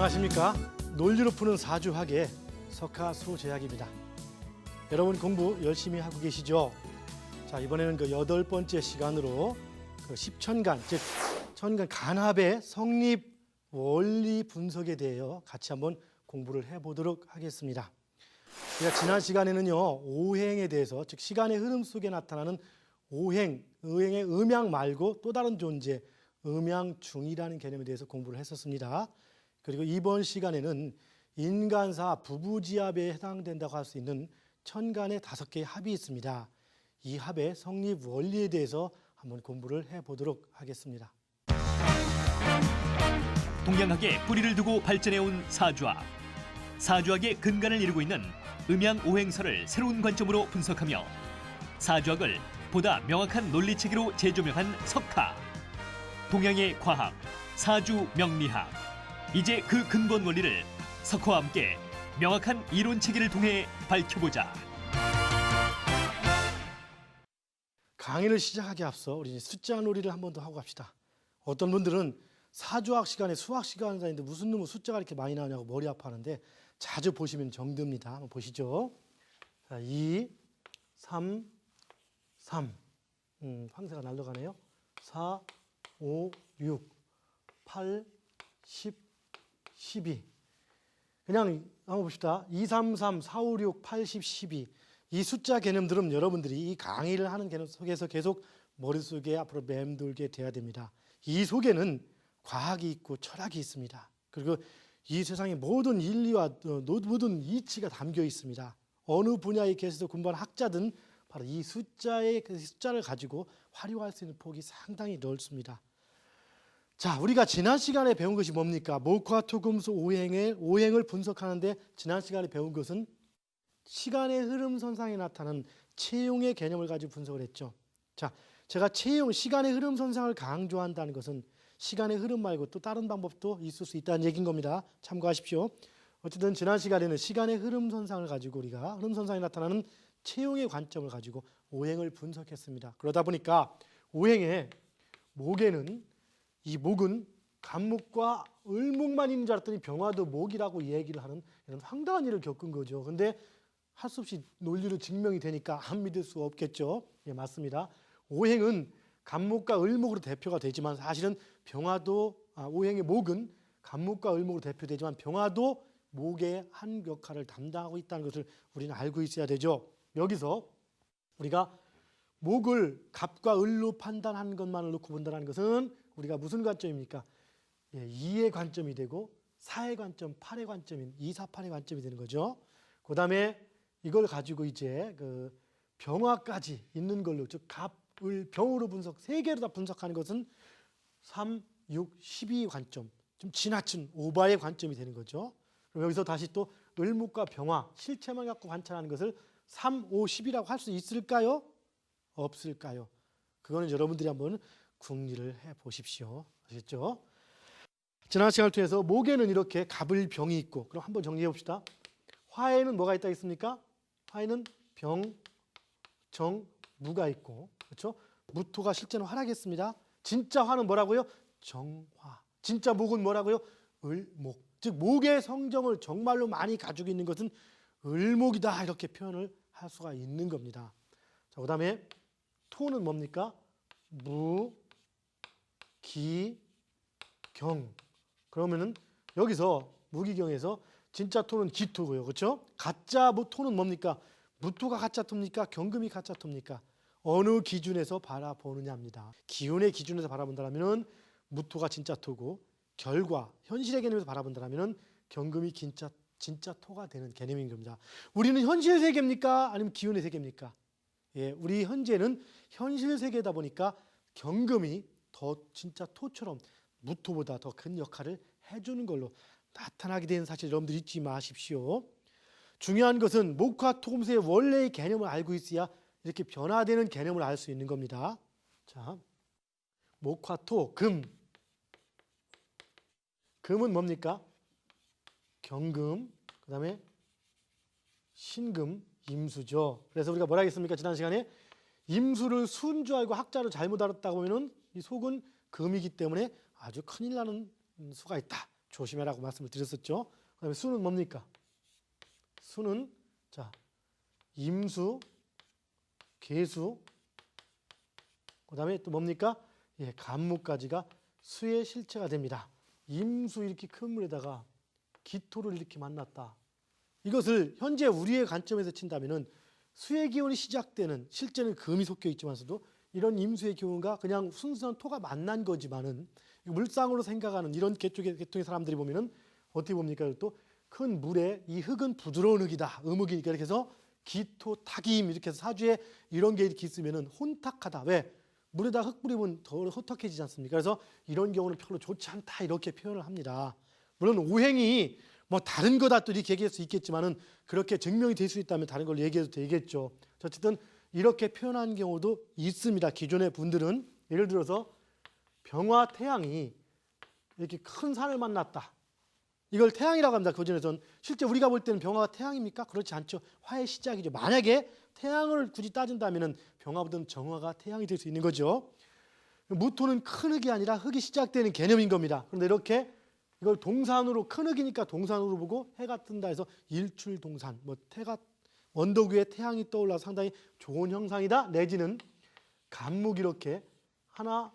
안녕하십니까. 논리로 푸는 사주학의 석하수재학입니다. 여러분 공부 열심히 하고 계시죠? 자, 이번에는 그 8번째 시간으로 그 십천간, 즉 천간 간합의 성립 원리 분석에 대하여 같이 한번 공부를 해보도록 하겠습니다. 우리가 지난 시간에는요, 오행에 대해서, 즉 시간의 흐름 속에 나타나는 오행, 의행의 음양 말고 또 다른 존재, 음양중이라는 개념에 대해서 공부를 했었습니다. 그리고 이번 시간에는 인간사 부부지합에 해당된다고 할 수 있는 천간의 5개의 합이 있습니다. 이 합의 성립 원리에 대해서 한번 공부를 해보도록 하겠습니다. 동양학에 뿌리를 두고 발전해온 사주학. 사주학의 근간을 이루고 있는 음양오행설을 새로운 관점으로 분석하며 사주학을 보다 명확한 논리체계로 재조명한 석하. 동양의 과학, 사주명리학. 이제 그 근본 원리를 석화와 함께 명확한 이론체계를 통해 밝혀보자. 강의를 시작하기 앞서 우리 숫자 놀이를 한 번 더 하고 갑시다. 어떤 분들은 사주학 시간에 수학 시간에 다니는데 무슨 놈의 숫자가 이렇게 많이 나오냐고 머리 아파하는데 자주 보시면 정답입니다. 한번 보시죠. 자, 2, 3, 3. 황새가 날아가네요. 4, 5, 6, 8, 10, 12. 그냥 한번 봅시다. 2, 3, 3, 4, 5, 6, 8, 10, 12. 이 숫자 개념들은 여러분들이 이 강의를 하는 개념 속에서 계속 머릿속에 앞으로 맴돌게 돼야 됩니다. 이 속에는 과학이 있고 철학이 있습니다. 그리고 이 세상의 모든 인리와 모든 이치가 담겨 있습니다. 어느 분야에 계셔서 공부하는 학자든 바로 이 숫자를 가지고 활용할 수 있는 폭이 상당히 넓습니다. 자, 우리가 지난 시간에 배운 것이 뭡니까? 목화토금수 오행을 분석하는데 지난 시간에 배운 것은 시간의 흐름선상에 나타나는 체용의 개념을 가지고 분석을 했죠. 자, 제가 체용, 시간의 흐름선상을 강조한다는 것은 시간의 흐름 말고 또 다른 방법도 있을 수 있다는 얘기인 겁니다. 참고하십시오. 어쨌든 지난 시간에는 시간의 흐름선상을 가지고 우리가 흐름선상에 나타나는 체용의 관점을 가지고 오행을 분석했습니다. 그러다 보니까 오행의 목에는 이 목은 간목과 을목만 있는 줄 알았더니 병화도 목이라고 얘기를 하는 이런 황당한 일을 겪은 거죠. 근데 할 수 없이 논리로 증명이 되니까 안 믿을 수 없겠죠. 예, 맞습니다. 오행은 간목과 을목으로 대표가 되지만 사실은 오행의 목은 간목과 을목으로 대표되지만 병화도 목의 한 역할을 담당하고 있다는 것을 우리는 알고 있어야 되죠. 여기서 우리가 목을 갑과 을로 판단하는 것만을 놓고 본다는 것은 우리가 무슨 관점입니까? 예, 2의 관점이 되고 4의 관점, 8의 관점인 2, 4, 8의 관점이 되는 거죠. 그 다음에 이걸 가지고 이제 그 병화까지 있는 걸로, 즉 갑, 을, 병으로 분석, 3개로 다 분석하는 것은 3, 6, 12 관점, 좀 지나친 오바의 관점이 되는 거죠. 그럼 여기서 다시 또 을목과 병화, 실체만 갖고 관찰하는 것을 3, 5, 10이라고 할 수 있을까요? 없을까요? 그거는 여러분들이 한번 궁리를 해보십시오. 아시겠죠? 지난 시간을 통해서 목에는 이렇게 갑을 병이 있고, 그럼 한번 정리해 봅시다. 화에는 뭐가 있다 했습니까? 화에는 병, 정, 무가 있고, 그렇죠? 무토가 실제는 화라겠습니다. 진짜 화는 뭐라고요? 정화. 진짜 목은 뭐라고요? 을목. 즉 목의 성정을 정말로 많이 가지고 있는 것은 을목이다, 이렇게 표현을 할 수가 있는 겁니다. 자, 그다음에 토는 뭡니까? 무, 기, 경. 그러면은 여기서 무기경에서 진짜 토는 기토고요. 그렇죠? 가짜 토는 뭡니까? 무토가 가짜 토입니까? 경금이 가짜 토입니까? 어느 기준에서 바라보느냐입니다. 기운의 기준에서 바라본다면 무토가 진짜 토고, 결과, 현실의 개념에서 바라본다면 경금이 진짜 토가 되는 개념인 겁니다. 우리는 현실 세계입니까? 아니면 기운의 세계입니까? 예, 우리 현재는 현실 세계다 보니까 경금이 더 진짜 토처럼 무토보다 더 큰 역할을 해주는 걸로 나타나게 된 사실 여러분들 잊지 마십시오. 중요한 것은 목화토금수의 원래의 개념을 알고 있어야 이렇게 변화되는 개념을 알 수 있는 겁니다. 자, 목화토, 금. 금은 뭡니까? 경금, 그 다음에 신금, 임수죠. 그래서 우리가 뭐라 했습니까? 지난 시간에 임수를 수인 줄 알고 학자를 잘못 알았다고 하면 이 속은 금이기 때문에 아주 큰일 나는 수가 있다. 조심해라고 말씀을 드렸었죠. 그다음에 수는 뭡니까? 수는 자 임수, 계수, 그다음에 또 뭡니까? 예, 간무까지가 수의 실체가 됩니다. 임수 이렇게 큰 물에다가 기토를 이렇게 만났다. 이것을 현재 우리의 관점에서 친다면은 수의 기운이 시작되는, 실제는 금이 섞여 있지만서도 이런 임수의 기운과 그냥 순수한 토가 만난 거지만은 물상으로 생각하는 이런 계통의 사람들이 보면은 어떻게 봅니까? 또 큰 물에 이 흙은 부드러운 흙이다, 음흙이니까 이렇게 해서 기토, 타김 이렇게 해서 사주에 이런 게 이렇게 있으면은 혼탁하다. 왜? 물에다 흙 뿌리면 더 혼탁해지지 않습니까? 그래서 이런 경우는 별로 좋지 않다 이렇게 표현을 합니다. 물론 오행이 뭐 다른 거다 또 이렇게 얘기할 수 있겠지만은 그렇게 증명이 될 수 있다면 다른 걸 얘기해도 되겠죠. 어쨌든 이렇게 표현한 경우도 있습니다. 기존의 분들은 예를 들어서 병화 태양이 이렇게 큰 산을 만났다. 이걸 태양이라고 합니다. 교전에서는. 실제 우리가 볼 때는 병화가 태양입니까? 그렇지 않죠. 화의 시작이죠. 만약에 태양을 굳이 따진다면 병화보다는 정화가 태양이 될 수 있는 거죠. 무토는 큰 흙이 아니라 흙이 시작되는 개념인 겁니다. 그런데 이렇게 이걸 동산으로, 큰 흙이니까 동산으로 보고 해가 뜬다 해서 일출동산, 뭐 태가 언덕 위에 태양이 떠올라 상당히 좋은 형상이다. 내지는 간목이 이렇게 하나,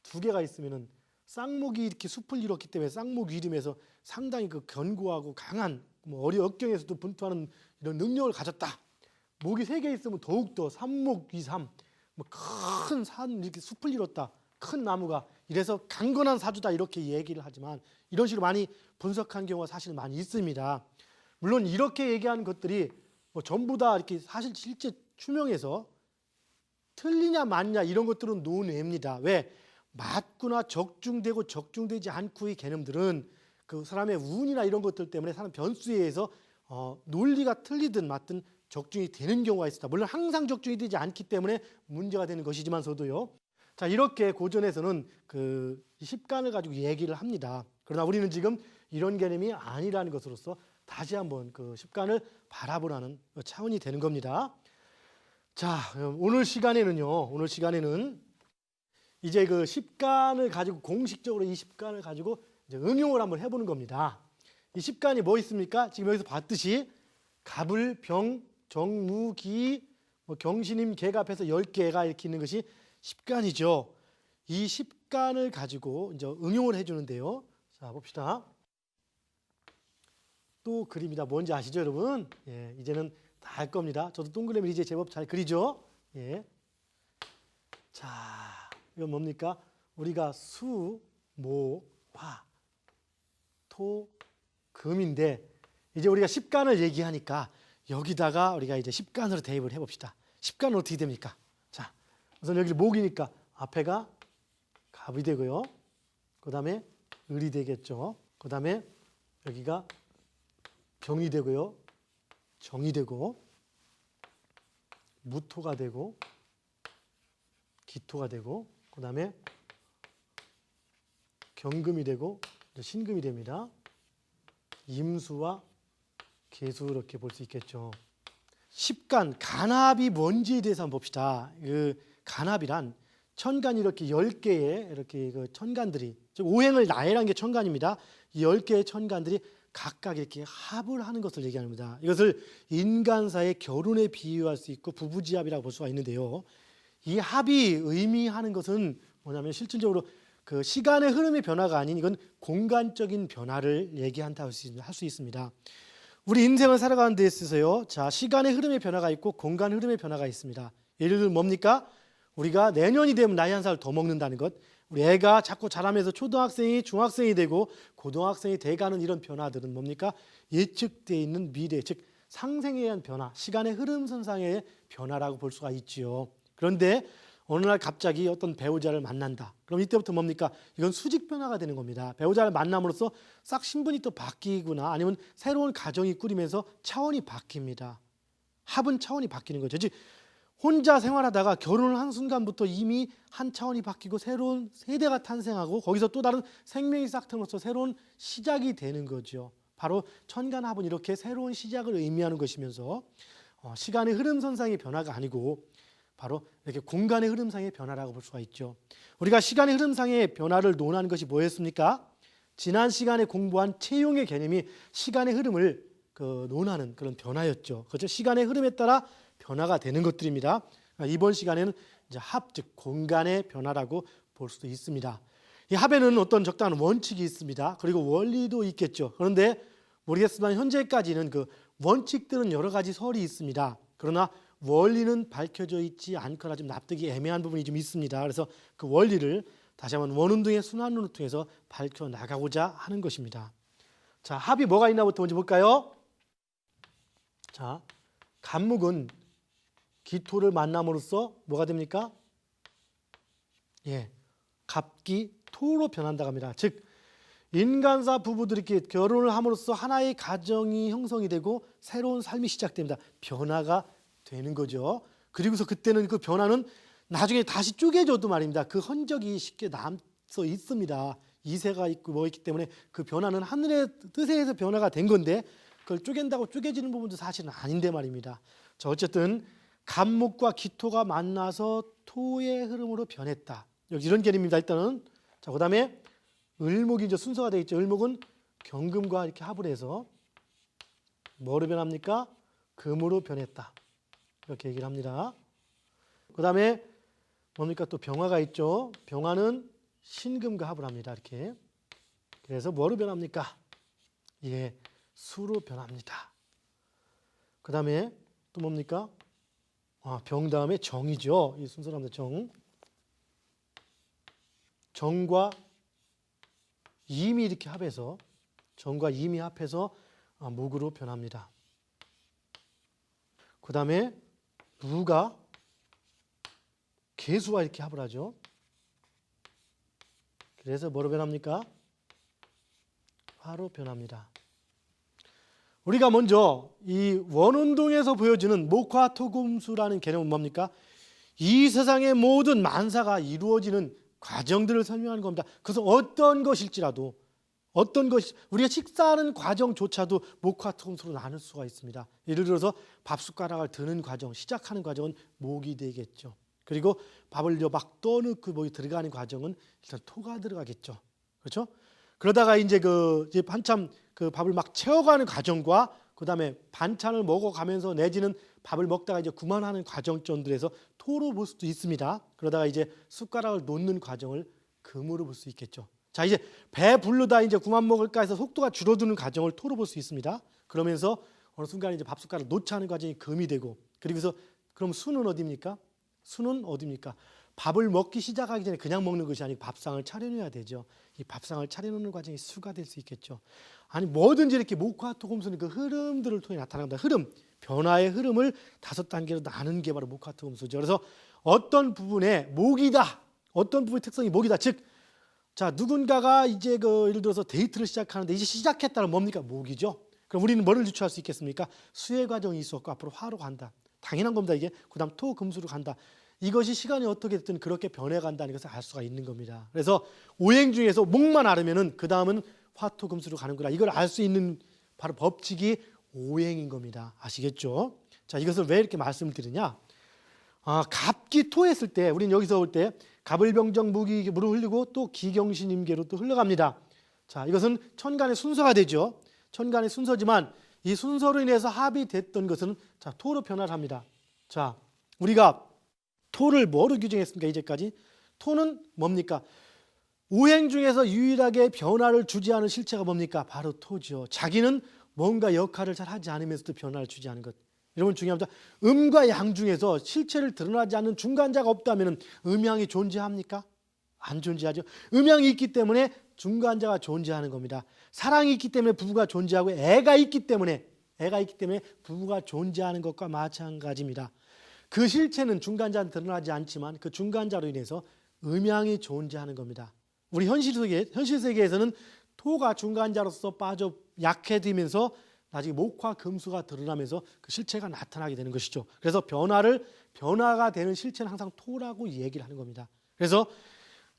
두 개가 있으면은 쌍목이 이렇게 숲을 이뤘기 때문에 쌍목 이름에서 상당히 그 견고하고 강한 뭐 어려 역경에서도 분투하는 이런 능력을 가졌다. 목이 세 개 있으면 더욱더 삼목 위삼, 뭐 큰 산 이렇게 숲을 이뤘다. 큰 나무가 이래서 강건한 사주다 이렇게 얘기를 하지만 이런 식으로 많이 분석한 경우가 사실 많이 있습니다. 물론 이렇게 얘기하는 것들이 뭐 전부 다 이렇게 사실 실제 추명해서 틀리냐 맞냐 이런 것들은 논외입니다. 왜? 맞구나 적중되고 적중되지 않고의 개념들은 그 사람의 운이나 이런 것들 때문에 사람 변수에 의해서 논리가 틀리든 맞든 적중이 되는 경우가 있습니다. 물론 항상 적중이 되지 않기 때문에 문제가 되는 것이지만서도요. 자, 이렇게 고전에서는 그 십간을 가지고 얘기를 합니다. 그러나 우리는 지금 이런 개념이 아니라는 것으로서 다시 한번 그 십간을 바라보라는 차원이 되는 겁니다. 자, 오늘 시간에는 이제 그 십간을 가지고 공식적으로 이 십간을 가지고 이제 응용을 한번 해보는 겁니다. 이 십간이 뭐 있습니까? 지금 여기서 봤듯이 갑을, 병, 정무, 기, 뭐 경신임, 개가 앞에서 10개가 이렇게 있는 것이 십간이죠. 이 십간을 가지고 이제 응용을 해주는데요. 자, 봅시다. 또 그림이다. 뭔지 아시죠, 여러분? 예, 이제는 다 알 겁니다. 저도 동그라미 이제 제법 잘 그리죠. 예. 자, 이건 뭡니까? 우리가 수, 목, 화, 토, 금인데 이제 우리가 십간을 얘기하니까 여기다가 우리가 이제 십간으로 대입을 해봅시다. 십간은 어떻게 됩니까? 자, 우선 여기 목이니까 앞에가 갑이 되고요. 그 다음에 을이 되겠죠. 그 다음에 여기가 병이 되고요. 정이 되고 무토가 되고 기토가 되고 그 다음에 경금이 되고 신금이 됩니다. 임수와 계수 이렇게 볼 수 있겠죠. 십간, 간합이 뭔지에 대해서 한번 봅시다. 그 간합이란 천간이 이렇게 10개의 이렇게 그 천간들이, 즉 오행을 나열한 게 천간입니다. 이 10개의 천간들이 각각 이렇게 합을 하는 것을 얘기합니다. 이것을 인간사의 결혼에 비유할 수 있고 부부지합이라고 볼 수가 있는데요. 이 합이 의미하는 것은 뭐냐면 실질적으로 그 시간의 흐름의 변화가 아닌 이건 공간적인 변화를 얘기한다 할 수 있습니다. 우리 인생을 살아가는 데 있어서요. 자, 시간의 흐름의 변화가 있고 공간 흐름의 변화가 있습니다. 예를 들면 뭡니까? 우리가 내년이 되면 나이 한 살 더 먹는다는 것. 우리 애가 자꾸 자라면서 초등학생이 중학생이 되고 고등학생이 돼가는 이런 변화들은 뭡니까? 예측되어 있는 미래, 즉 상생에 의한 변화, 시간의 흐름선상의 변화라고 볼 수가 있지요. 그런데 어느 날 갑자기 어떤 배우자를 만난다. 그럼 이때부터 뭡니까? 이건 수직 변화가 되는 겁니다. 배우자를 만남으로써 싹 신분이 또 바뀌거나 아니면 새로운 가정이 꾸리면서 차원이 바뀝니다. 합은 차원이 바뀌는 거죠. 즉 혼자 생활하다가 결혼을 한 순간부터 이미 한 차원이 바뀌고 새로운 세대가 탄생하고 거기서 또 다른 생명이 싹 트면서 새로운 시작이 되는 거죠. 바로 천간합은 이렇게 새로운 시작을 의미하는 것이면서 시간의 흐름선상의 변화가 아니고 바로 이렇게 공간의 흐름상의 변화라고 볼 수가 있죠. 우리가 시간의 흐름상의 변화를 논하는 것이 뭐였습니까? 지난 시간에 공부한 채용의 개념이 시간의 흐름을 논하는 그런 변화였죠. 그렇죠? 시간의 흐름에 따라 변화가 되는 것들입니다. 이번 시간에는 이제 합, 즉 공간의 변화라고 볼 수도 있습니다. 이 합에는 어떤 적당한 원칙이 있습니다. 그리고 원리도 있겠죠. 그런데 모르겠지만 현재까지는 그 원칙들은 여러 가지 설이 있습니다. 그러나 원리는 밝혀져 있지 않거나 좀 납득이 애매한 부분이 좀 있습니다. 그래서 그 원리를 다시 한번 원운동의 순환론을 통해서 밝혀나가고자 하는 것입니다. 자, 합이 뭐가 있나부터 먼저 볼까요? 자, 갑목은 기토를 만남으로써 뭐가 됩니까? 예, 갑기 토로 변한다고 합니다. 즉 인간사 부부들이 이렇게 결혼을 함으로써 하나의 가정이 형성이 되고 새로운 삶이 시작됩니다. 변화가 되는 거죠. 그리고서 그때는 그 변화는 나중에 다시 쪼개져도 말입니다. 그 흔적이 쉽게 남서 있습니다. 이세가 있고 뭐 있기 때문에 그 변화는 하늘의 뜻에 의해서 변화가 된 건데 그걸 쪼갠다고 쪼개지는 부분도 사실은 아닌데 말입니다. 자, 어쨌든 갑목과 기토가 만나서 토의 흐름으로 변했다. 여기 이런 개념입니다. 일단은 자, 그다음에 을목이 이제 순서가 되겠죠. 을목은 경금과 이렇게 합을 해서 뭐로 변합니까? 금으로 변했다. 이렇게 얘기를 합니다. 그다음에 뭡니까? 또 병화가 있죠. 병화는 신금과 합을 합니다. 이렇게. 그래서 뭐로 변합니까? 예, 수로 변합니다. 그다음에 또 뭡니까? 병 다음에 정이죠. 이 순서로 합니다. 정. 정과 임이 이렇게 합해서 정과 임이 합해서 목으로 변합니다. 그다음에 무가 개수와 이렇게 합을 하죠. 그래서 뭐로 변합니까? 화로 변합니다. 우리가 먼저 이 원운동에서 보여주는 목화토금수라는 개념은 뭡니까? 이 세상의 모든 만사가 이루어지는 과정들을 설명하는 겁니다. 그래서 어떤 것일지라도 우리가 식사하는 과정조차도 목화토금수로 나눌 수가 있습니다. 예를 들어서 밥숟가락을 드는 과정, 시작하는 과정은 목이 되겠죠. 그리고 밥을 막 떠넣고 뭐 들어가는 과정은 일단 토가 들어가겠죠. 그렇죠? 그러다가 이제 이제 한참 그 밥을 막 채워가는 과정과 그다음에 반찬을 먹어가면서 내지는 밥을 먹다가 이제 그만하는 과정점들에서 토로 볼 수도 있습니다. 그러다가 이제 숟가락을 놓는 과정을 금으로 볼 수 있겠죠. 자, 이제 배 부르다 이제 그만 먹을까 해서 속도가 줄어드는 과정을 토로 볼 수 있습니다. 그러면서 어느 순간 이제 밥 숟가락을 놓지 않은 과정이 금이 되고 그리고서 그럼 수는 어디입니까? 수는 어디입니까? 밥을 먹기 시작하기 전에 그냥 먹는 것이 아니고 밥상을 차려놔야 되죠. 이 밥상을 차려놓는 과정이 수가 될 수 있겠죠. 아니 뭐든지 이렇게 목화토금수는 그 흐름들을 통해 나타납니다. 흐름, 변화의 흐름을 5단계로 나눈 게 바로 목화토금수죠. 그래서 어떤 부분에 목이다, 어떤 부분의 특성이 목이다. 즉, 자 누군가가 이제 예를 들어서 데이트를 시작하는데 이제 시작했다는 뭡니까? 목이죠. 그럼 우리는 뭐를 유추할 수 있겠습니까? 수의 과정이 있었고 앞으로 화로 간다. 당연한 겁니다. 이게 그다음 토, 금수로 간다. 이것이 시간이 어떻게 됐든 그렇게 변해간다는 것을 알 수가 있는 겁니다. 그래서 오행 중에서 목만 앓으면은 그 다음은 화토 금수로 가는구나. 이걸 알 수 있는 바로 법칙이 오행인 겁니다. 아시겠죠? 자, 이것을 왜 이렇게 말씀을 드리냐? 갑기 토했을 때 우리는 여기서 올 때 갑을병정 무기 물을 흘리고 또 기경신임계로 또 흘러갑니다. 자, 이것은 천간의 순서가 되죠. 천간의 순서지만 이 순서로 인해서 합이 됐던 것은 자, 토로 변화를 합니다. 자, 우리가 토를 뭐로 규정했습니까? 이제까지 토는 뭡니까? 오행 중에서 유일하게 변화를 주지 않은 실체가 뭡니까? 바로 토죠. 자기는 뭔가 역할을 잘 하지 않으면서도 변화를 주지 않은 것. 여러분 중요합니다. 음과 양 중에서 실체를 드러나지 않는 중간자가 없다면 음양이 존재합니까? 안 존재하죠. 음양이 있기 때문에 중간자가 존재하는 겁니다. 사랑이 있기 때문에 부부가 존재하고 애가 있기 때문에 부부가 존재하는 것과 마찬가지입니다. 그 실체는 중간자는 드러나지 않지만 그 중간자로 인해서 음양이 존재하는 겁니다. 우리 현실 세계에서는 토가 중간자로서 빠져 약해지면서 나중에 목화 금수가 드러나면서 그 실체가 나타나게 되는 것이죠. 그래서 변화가 되는 실체는 항상 토라고 얘기를 하는 겁니다. 그래서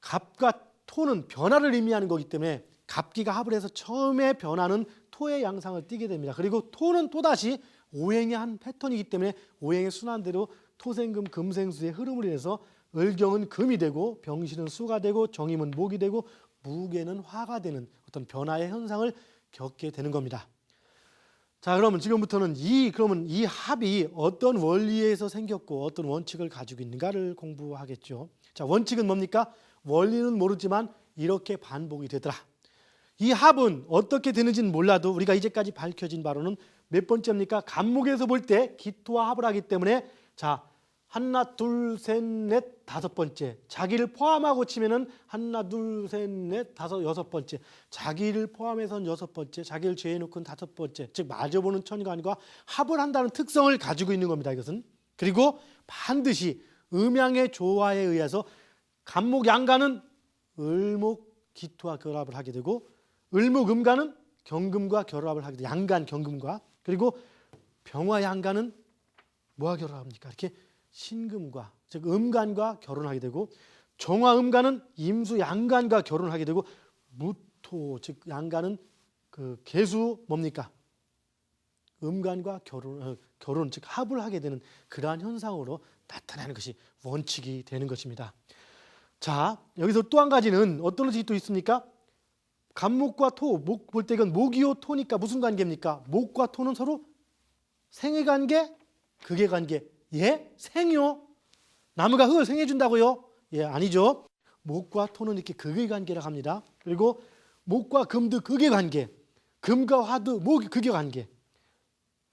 갑과 토는 변화를 의미하는 거기 때문에 갑기가 합을 해서 처음에 변화는 토의 양상을 띠게 됩니다. 그리고 토는 또다시 오행의 한 패턴이기 때문에 오행의 순환대로 토생금 금생수의 흐름을 인해서 을경은 금이 되고 병신은 수가 되고 정임은 목이 되고 무게는 화가 되는 어떤 변화의 현상을 겪게 되는 겁니다. 자, 그러면 지금부터는 그러면 이 합이 어떤 원리에서 생겼고 어떤 원칙을 가지고 있는가를 공부하겠죠. 자, 원칙은 뭡니까? 원리는 모르지만 이렇게 반복이 되더라. 이 합은 어떻게 되는지는 몰라도 우리가 이제까지 밝혀진 바로는 몇 번째입니까? 간목에서 볼 때 기토와 합을 하기 때문에 자, 하나, 둘, 셋, 넷, 다섯 번째. 자기를 포함하고 치면은 하나, 둘, 셋, 넷, 다섯, 여섯 번째. 자기를 포함해서는 여섯 번째, 자기를 제외해놓고는 다섯 번째. 즉 마주보는 천간과 합을 한다는 특성을 가지고 있는 겁니다. 이것은. 그리고 반드시 음양의 조화에 의해서 간목 양간은 을목 기토와 결합을 하게 되고 을목 음간은 경금과 결합을 하게 돼요. 양간 경금과. 그리고 병화 양간은 뭐와 결합합니까? 이렇게 신금과 즉 음간과 결혼하게 되고 정화 음간은 임수 양간과 결혼하게 되고 무토 즉 양간은 그 계수 뭡니까? 음간과 결혼 즉 합을 하게 되는 그러한 현상으로 나타나는 것이 원칙이 되는 것입니다. 자, 여기서 또 한 가지는 어떤 것이 또 있습니까? 간목과 토, 목 볼 때 이건 목이요 토니까 무슨 관계입니까? 목과 토는 서로 생의 관계, 극의 관계. 예? 생이요? 나무가 흙을 생해준다고요? 예, 아니죠. 목과 토는 이렇게 극의 관계라고 합니다. 그리고 목과 금도 극의 관계, 금과 화도 목이 극의 관계,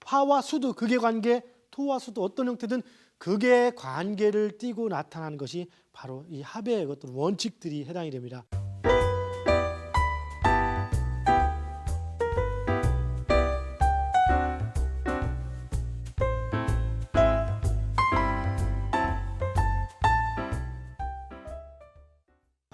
화와 수도 극의 관계, 토와 수도 어떤 형태든 극의 관계를 띠고 나타나는 것이 바로 이 합의 어떤 원칙들이 해당이 됩니다.